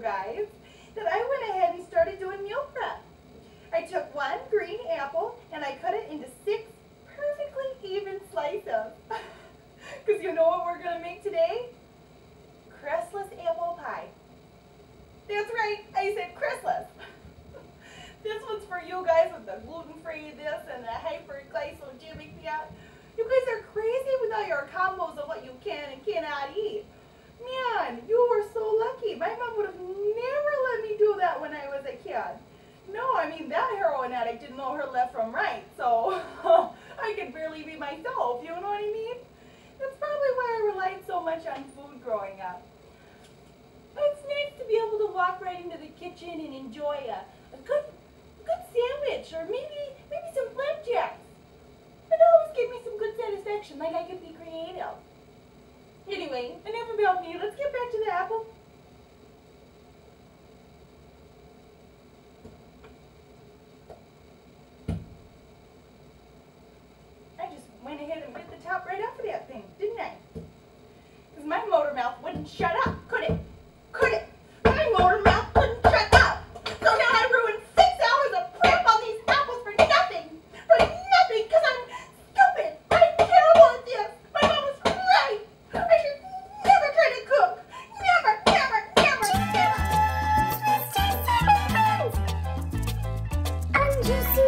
guys, that I went ahead and started doing meal prep. I took one green apple and I cut it into 6 perfectly even slices. Because you know what we're going to make today? Crestless apple pie. That's right, I said crestless. This one's for you guys with the gluten-free this and the hyperglycemic that. You guys are crazy with all your combos of what you can and cannot eat. Man, you were so lucky. My mom would have never let me do that when I was a kid. No, I mean, that heroin addict didn't know her left from right, so I could barely be myself, you know what I mean? That's probably why I relied so much on food growing up. It's nice to be able to walk right into the kitchen and enjoy a good sandwich, or maybe some flapjacks. It always gave me some good satisfaction, like I could be creative. Anyway, enough about me. Let's get back to the apple. I just went ahead and bit the top right off of that thing, didn't I? Because my motor mouth wouldn't shut up, could it? Could it? My motor mouth couldn't shut up. So now I ruined 6 hours of prep on these apples for nothing. For nothing, because I'm stupid. I'm terrible at this. My mom was right. I should never try to cook. Never, never, never, never. I'm Jessie.